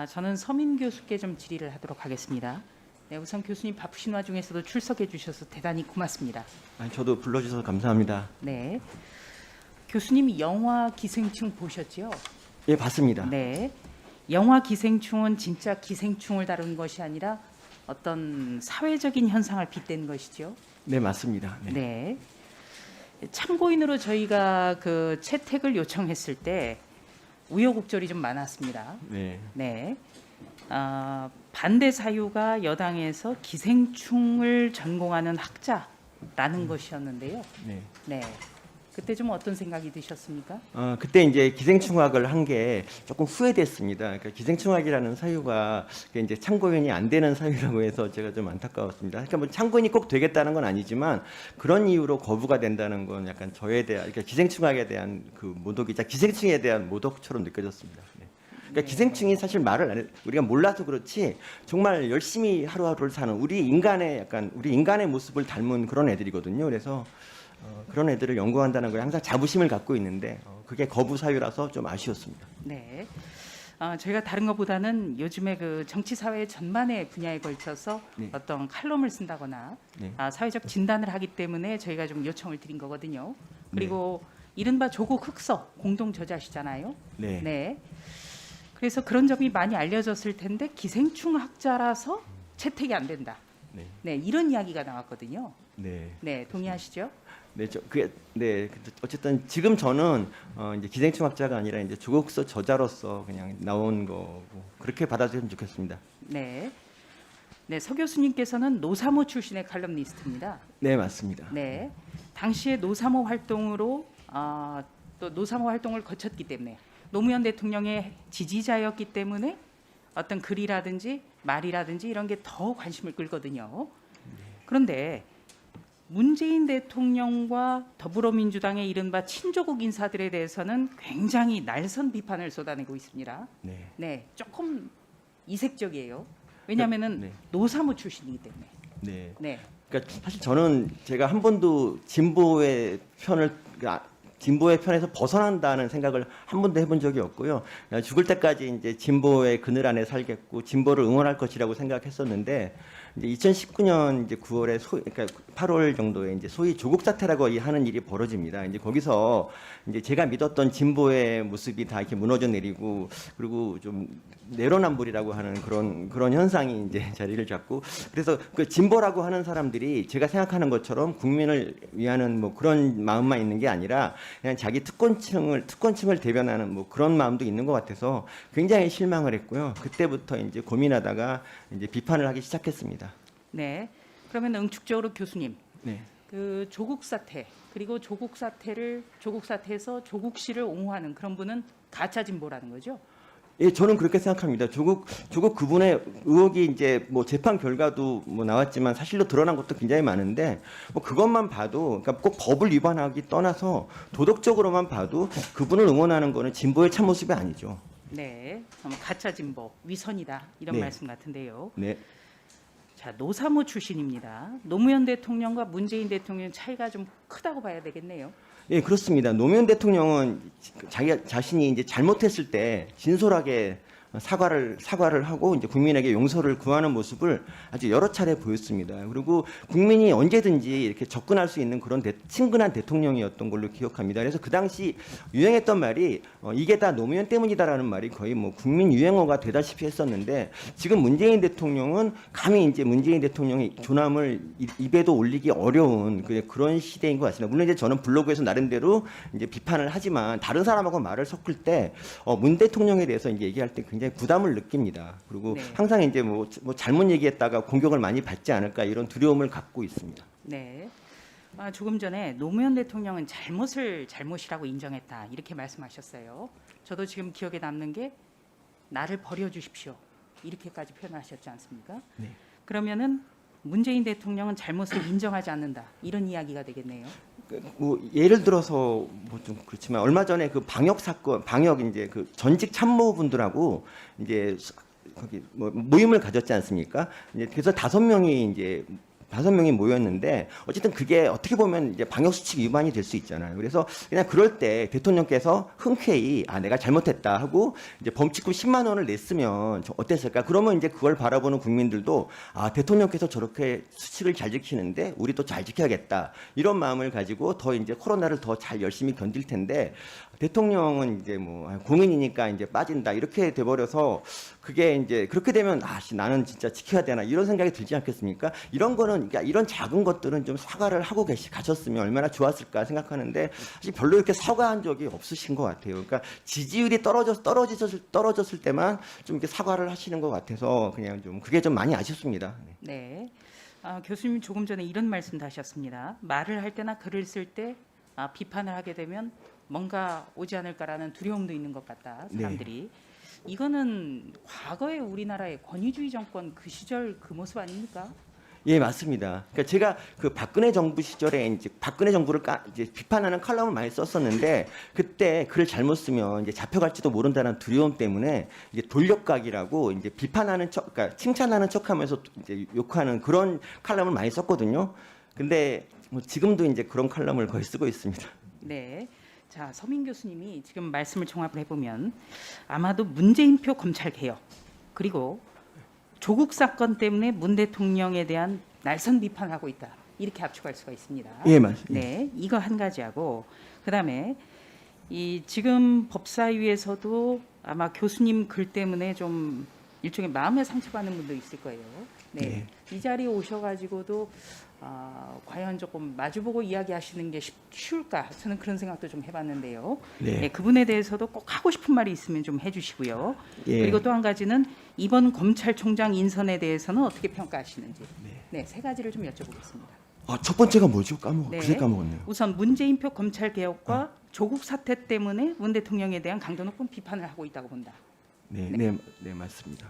저는 서민 교수께 좀 질의를 하도록 하겠습니다. 네, 우선 교수님 바쁘신 와중에서도 출석해 주셔서 대단히 고맙습니다. 저도 불러주셔서 감사합니다. 네, 교수님 영화 기생충 보셨죠? 예, 봤습니다. 네, 영화 기생충은 진짜 기생충을 다룬 것이 아니라 어떤 사회적인 현상을 빗댄 것이죠. 네, 맞습니다. 네. 네. 참고인으로 저희가 그 채택을 요청했을 때 우여곡절이 좀 많았습니다. 네. 네. 반대 사유가 여당에서 기생충을 전공하는 학자라는 것이었는데요. 네. 네. 그때 좀 어떤 생각이 드셨습니까? 그때 이제 기생충학을 한 게 조금 후회됐습니다. 그러니까 기생충학이라는 사유가 이제 참고인이 안 되는 사유라고 해서 제가 좀 안타까웠습니다. 그러니까 뭐 참고인이 꼭 되겠다는 건 아니지만 그런 이유로 거부가 된다는 건 약간 저에 대한, 그러니까 기생충학에 대한 그 모독이자 기생충에 대한 모독처럼 느껴졌습니다. 네. 그러니까 기생충이 사실 말을 안 해, 우리가 몰라서 그렇지 정말 열심히 하루하루를 사는 우리 인간의 모습을 닮은 그런 애들이거든요. 그래서 그런 애들을 연구한다는 거에 항상 자부심을 갖고 있는데 그게 거부 사유라서 좀 아쉬웠습니다. 네. 저희가 다른 것보다는 요즘에 그 정치 사회 전반의 분야에 걸쳐서 네. 어떤 칼럼을 쓴다거나 네. 사회적 진단을 하기 때문에 저희가 좀 요청을 드린 거거든요. 그리고 이른바 조국 흑서 공동 저자시잖아요. 네. 네. 그래서 그런 점이 많이 알려졌을 텐데 기생충 학자라서 채택이 안 된다. 네. 네, 이런 이야기가 나왔거든요. 네. 네, 동의하시죠? 네, 네. 어쨌든 지금 저는 이제 기생충학자가 아니라 이제 조국서 저자로서 그냥 나온 거고 그렇게 받아들였으면 좋겠습니다. 네. 네, 서 교수님께서는 노사모 출신의 칼럼니스트입니다. 네, 맞습니다. 네, 당시에 노사모 활동으로 또 노사모 활동을 거쳤기 때문에 노무현 대통령의 지지자였기 때문에 어떤 글이라든지 말이라든지 이런 게 더 관심을 끌거든요. 그런데 문재인 대통령과 더불어민주당의 이른바 친조국 인사들에 대해서는 굉장히 날선 비판을 쏟아내고 있습니다. 네. 네, 조금 이색적이에요. 왜냐하면은 네. 노사모 출신이기 때문에. 네. 네, 그러니까 사실 저는 제가 한 번도 진보의 편에서 벗어난다는 생각을 한 번도 해본 적이 없고요. 그냥 죽을 때까지 이제 진보의 그늘 안에 살겠고 진보를 응원할 것이라고 생각했었는데 이제 2019년 이제 9월에 그러니까 8월 정도에 이제 소위 조국 사태라고 하는 일이 벌어집니다. 이제 거기서 이제 제가 믿었던 진보의 모습이 다 이렇게 무너져 내리고 그리고 좀 내로남불이라고 하는 그런 현상이 이제 자리를 잡고 그래서 그 진보라고 하는 사람들이 제가 생각하는 것처럼 국민을 위하는 뭐 그런 마음만 있는 게 아니라 그냥 자기 특권층을 대변하는 뭐 그런 마음도 있는 것 같아서 굉장히 실망을 했고요. 그때부터 이제 고민하다가 이제 비판을 하기 시작했습니다. 네. 그러면 응축적으로 교수님, 네. 그 조국 사태 그리고 조국 사태에서 조국 씨를 옹호하는 그런 분은 가짜 진보라는 거죠? 예, 저는 그렇게 생각합니다. 조국 그분의 의혹이 이제 뭐 재판 결과도 뭐 나왔지만 사실로 드러난 것도 굉장히 많은데 뭐 그것만 봐도 그러니까 꼭 법을 위반하기 떠나서 도덕적으로만 봐도 그분을 응원하는 거는 진보의 참모습이 아니죠. 네. 가짜 진보, 위선이다 이런 네. 말씀 같은데요. 네. 자, 노사모 출신입니다. 노무현 대통령과 문재인 대통령 차이가 좀 크다고 봐야 되겠네요. 예, 그렇습니다. 노무현 대통령은 자기 자신이 이제 잘못했을 때 진솔하게 사과를 하고 이제 국민에게 용서를 구하는 모습을 아주 여러 차례 보였습니다. 그리고 국민이 언제든지 이렇게 접근할 수 있는 그런 친근한 대통령이었던 걸로 기억합니다. 그래서 그 당시 유행했던 말이 이게 다 노무현 때문이다라는 말이 거의 뭐 국민 유행어가 되다시피 했었는데 지금 문재인 대통령은 감히 이제 문재인 대통령의 존함을 입에도 올리기 어려운 그런 시대인 것 같습니다. 물론 이제 저는 블로그에서 나름대로 이제 비판을 하지만 다른 사람하고 말을 섞을 때 문 대통령에 대해서 이제 얘기할 때 굉장히 부담을 느낍니다. 그리고 네. 항상 이제 뭐 잘못 얘기했다가 공격을 많이 받지 않을까 이런 두려움을 갖고 있습니다. 네. 조금 전에 노무현 대통령은 잘못을 잘못이라고 인정했다 이렇게 말씀하셨어요. 저도 지금 기억에 남는 게 나를 버려주십시오 이렇게까지 표현하셨지 않습니까? 네. 그러면은 문재인 대통령은 잘못을 인정하지 않는다 이런 이야기가 되겠네요. 뭐 예를 들어서 뭐 좀 그렇지만 얼마 전에 그 방역 이제 그 전직 참모분들하고 이제 거기 뭐 모임을 가졌지 않습니까? 이제 그래서 5명이 이제 5명이 모였는데 어쨌든 그게 어떻게 보면 이제 방역수칙 위반이 될 수 있잖아요. 그래서 그냥 그럴 때 대통령께서 흔쾌히 내가 잘못했다 하고 이제 범칙금 10만 원을 냈으면 어땠을까? 그러면 이제 그걸 바라보는 국민들도 대통령께서 저렇게 수칙을 잘 지키는데 우리도 잘 지켜야겠다 이런 마음을 가지고 더 이제 코로나를 더 잘 열심히 견딜 텐데 대통령은 이제 뭐 공인이니까 이제 빠진다 이렇게 돼버려서 그게 이제 그렇게 되면 나는 진짜 지켜야 되나 이런 생각이 들지 않겠습니까? 이런 거는 그러니까 이런 작은 것들은 좀 사과를 하고 가셨으면 얼마나 좋았을까 생각하는데 사실 별로 이렇게 사과한 적이 없으신 것 같아요. 그러니까 지지율이 떨어졌을 때만 좀 이렇게 사과를 하시는 것 같아서 그냥 좀 그게 좀 많이 아쉽습니다. 네. 네. 교수님 조금 전에 이런 말씀도 하셨습니다. 말을 할 때나 글을 쓸 때 비판을 하게 되면 뭔가 오지 않을까라는 두려움도 있는 것 같다. 사람들이. 이거는 과거의 우리나라의 권위주의 정권 그 시절 그 모습 아닙니까? 예, 맞습니다. 그러니까 제가 그 박근혜 정부 시절에 이제 박근혜 정부를 이제 비판하는 칼럼을 많이 썼었는데 그때 글을 잘못 쓰면 이제 잡혀갈지도 모른다는 두려움 때문에 이제 돌려각이라고 이제 비판하는 척, 그러니까 칭찬하는 척하면서 이제 욕하는 그런 칼럼을 많이 썼거든요. 근데 뭐 지금도 이제 그런 칼럼을 거의 쓰고 있습니다. 네. 자, 서민 교수님이 지금 말씀을 종합을 해보면 아마도 문재인표 검찰 개혁 그리고 조국 사건 때문에 문 대통령에 대한 날선 비판을 하고 있다. 이렇게 압축할 수가 있습니다. 예, 맞습니다. 네, 이거 한 가지하고 그다음에 이 지금 법사위에서도 아마 교수님 글 때문에 좀 일종의 마음의 상처받는 분도 있을 거예요. 네, 이 자리에 오셔가지고도 과연 조금 마주보고 이야기하시는 게 쉬울까? 저는 그런 생각도 좀 해봤는데요. 네. 네, 그분에 대해서도 꼭 하고 싶은 말이 있으면 좀 해주시고요. 예. 그리고 또 한 가지는 이번 검찰총장 인선에 대해서는 어떻게 평가하시는지. 네, 세 가지를 좀 여쭤보겠습니다. 첫 번째가 뭐죠? 네. 그새 까먹었네요. 우선 문재인표 검찰 개혁과 조국 사태 때문에 문 대통령에 대한 강도 높은 비판을 하고 있다고 본다. 네, 맞습니다.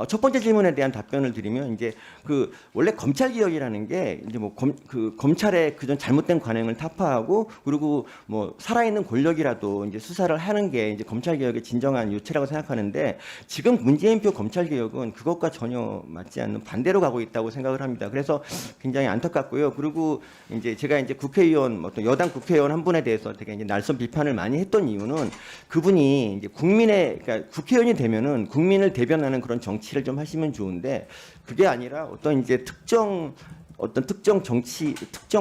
첫 번째 질문에 대한 답변을 드리면 이제 그 원래 검찰 개혁이라는 게 이제 뭐 검찰의 그전 잘못된 관행을 타파하고 그리고 뭐 살아있는 권력이라도 이제 수사를 하는 게 이제 검찰 개혁의 진정한 요체라고 생각하는데 지금 문재인표 검찰 개혁은 그것과 전혀 맞지 않는 반대로 가고 있다고 생각을 합니다. 그래서 굉장히 안타깝고요. 그리고 이제 제가 이제 국회의원 어떤 여당 국회의원 한 분에 대해서 되게 이제 날선 비판을 많이 했던 이유는 그분이 이제 그러니까 국회의원이 되면은 국민을 대변하는 그런 정치를 좀 하시면 좋은데 그게 아니라 어떤 이제 특정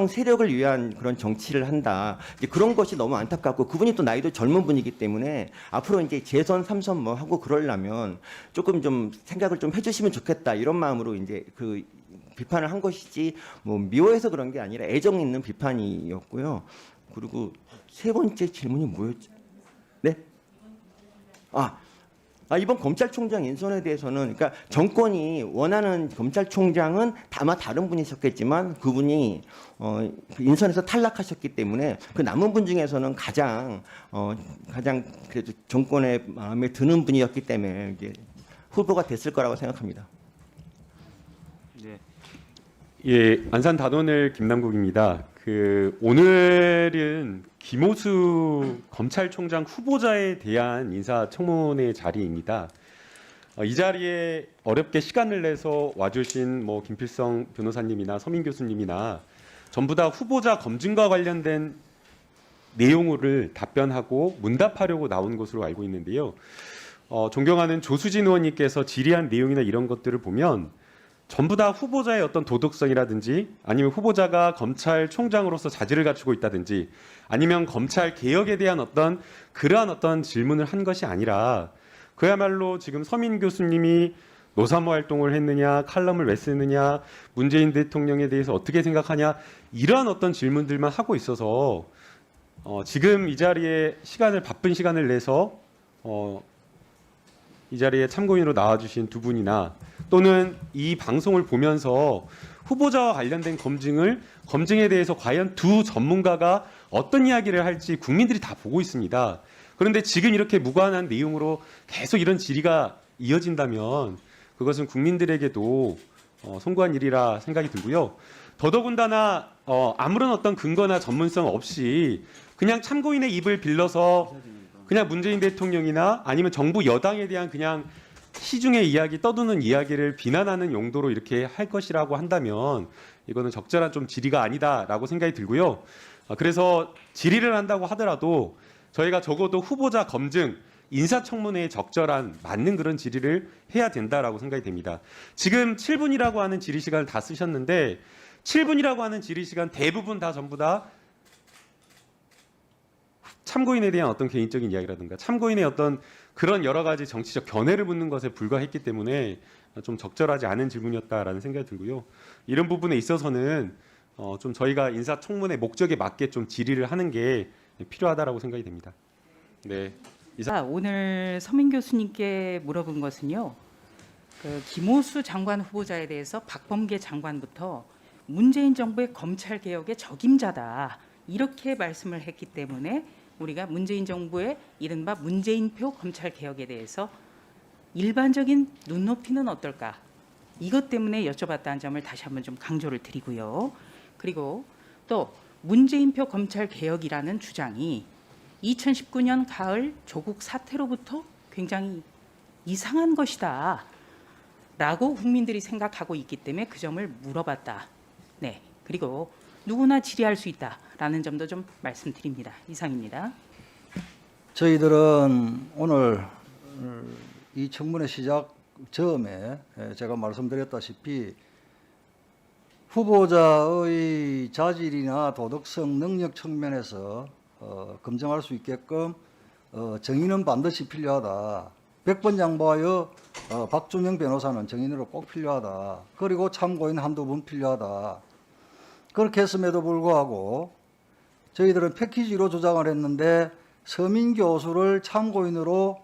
세력을 위한 그런 정치를 한다. 이제 그런 것이 너무 안타깝고 그분이 또 나이도 젊은 분이기 때문에 앞으로 이제 재선, 3선 뭐 하고 그러려면 조금 좀 생각을 좀 해주시면 좋겠다 이런 마음으로 이제 그 비판을 한 것이지 뭐 미워해서 그런 게 아니라 애정 있는 비판이었고요. 그리고 세 번째 질문이 뭐였죠? 네? 이번 검찰총장 인선에 대해서는 그러니까 정권이 원하는 검찰총장은 아마 다른 분이셨겠지만 그분이 그 인선에서 탈락하셨기 때문에 그 남은 분 중에서는 가장 그래도 정권의 마음에 드는 분이었기 때문에 이제 후보가 됐을 거라고 생각합니다. 네. 예, 안산 단원을 김남국입니다. 오늘은 김호수 검찰총장 후보자에 대한 인사청문회 자리입니다. 이 자리에 어렵게 시간을 내서 와주신 뭐 김필성 변호사님이나 서민 교수님이나 전부 다 후보자 검증과 관련된 내용을 답변하고 문답하려고 나온 것으로 알고 있는데요. 존경하는 조수진 의원님께서 질의한 내용이나 이런 것들을 보면 전부 다 후보자의 어떤 도덕성이라든지 아니면 후보자가 검찰총장으로서 자질을 갖추고 있다든지 아니면 검찰 개혁에 대한 그러한 어떤 질문을 한 것이 아니라 그야말로 지금 서민 교수님이 노사모 활동을 했느냐, 칼럼을 왜 쓰느냐, 문재인 대통령에 대해서 어떻게 생각하냐 이러한 어떤 질문들만 하고 있어서 지금 이 자리에 바쁜 시간을 내서 이 자리에 참고인으로 나와주신 두 분이나 또는 이 방송을 보면서 후보자와 관련된 검증에 대해서 과연 두 전문가가 어떤 이야기를 할지 국민들이 다 보고 있습니다. 그런데 지금 이렇게 무관한 내용으로 계속 이런 질의가 이어진다면 그것은 국민들에게도 송구한 일이라 생각이 들고요. 더더군다나 아무런 어떤 근거나 전문성 없이 그냥 참고인의 입을 빌려서 그냥 문재인 대통령이나 아니면 정부 여당에 대한 그냥 시중의 이야기, 떠도는 이야기를 비난하는 용도로 이렇게 할 것이라고 한다면 이거는 적절한 좀 질의가 아니다라고 생각이 들고요. 그래서 질의를 한다고 하더라도 저희가 적어도 후보자 검증, 인사청문회에 적절한 맞는 그런 질의를 해야 된다라고 생각이 됩니다. 지금 7분이라고 하는 질의 시간을 다 쓰셨는데 7분이라고 하는 질의 시간 대부분 다 전부 다 참고인에 대한 어떤 개인적인 이야기라든가 참고인의 어떤 그런 여러 가지 정치적 견해를 묻는 것에 불과했기 때문에 좀 적절하지 않은 질문이었다라는 생각이 들고요. 이런 부분에 있어서는 좀 저희가 인사청문회 목적에 맞게 좀 질의를 하는 게 필요하다라고 생각이 됩니다. 네. 오늘 서민 교수님께 물어본 것은요. 그 김오수 장관 후보자에 대해서 박범계 장관부터 문재인 정부의 검찰 개혁의 적임자다 이렇게 말씀을 했기 때문에 우리가 문재인 정부의 이른바 문재인표 검찰 개혁에 대해서 일반적인 눈높이는 어떨까? 이것 때문에 여쭤봤다는 점을 다시 한번 좀 강조를 드리고요. 그리고 또 문재인표 검찰 개혁이라는 주장이 2019년 가을 조국 사태로부터 굉장히 이상한 것이다 라고 국민들이 생각하고 있기 때문에 그 점을 물어봤다. 네. 그리고 누구나 질의할 수 있다라는 점도 좀 말씀드립니다. 이상입니다. 저희들은 오늘 이 청문회 시작 즈음에 제가 말씀드렸다시피 후보자의 자질이나 도덕성, 능력 측면에서 검증할 수 있게끔 정인은 반드시 필요하다. 100번 양보하여 박준영 변호사는 정인으로 꼭 필요하다. 그리고 참고인 한두 분 필요하다. 그렇게 했음에도 불구하고 저희들은 패키지로 주장을 했는데 서민 교수를 참고인으로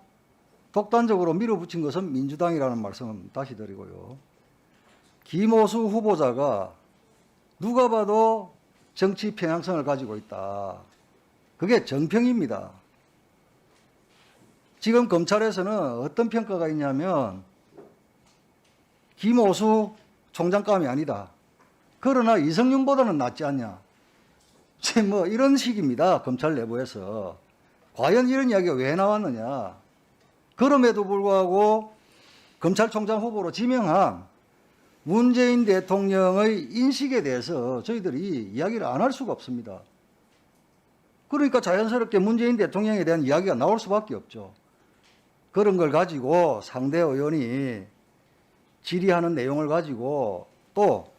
독단적으로 밀어붙인 것은 민주당이라는 말씀을 다시 드리고요. 김오수 후보자가 누가 봐도 정치 편향성을 가지고 있다. 그게 정평입니다. 지금 검찰에서는 어떤 평가가 있냐면 김오수 총장감이 아니다. 그러나 이성윤보다는 낫지 않냐. 뭐 이런 식입니다. 검찰 내부에서. 과연 이런 이야기가 왜 나왔느냐. 그럼에도 불구하고 검찰총장 후보로 지명한 문재인 대통령의 인식에 대해서 저희들이 이야기를 안 할 수가 없습니다. 그러니까 자연스럽게 문재인 대통령에 대한 이야기가 나올 수밖에 없죠. 그런 걸 가지고 상대 의원이 질의하는 내용을 가지고 또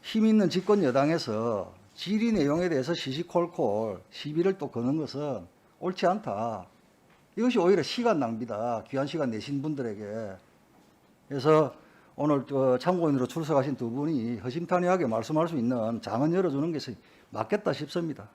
힘 있는 집권 여당에서 질의 내용에 대해서 시시콜콜 시비를 또 거는 것은 옳지 않다. 이것이 오히려 시간 낭비다. 귀한 시간 내신 분들에게. 그래서 오늘 참고인으로 출석하신 두 분이 허심탄회하게 말씀할 수 있는 장은 열어주는 것이 맞겠다 싶습니다.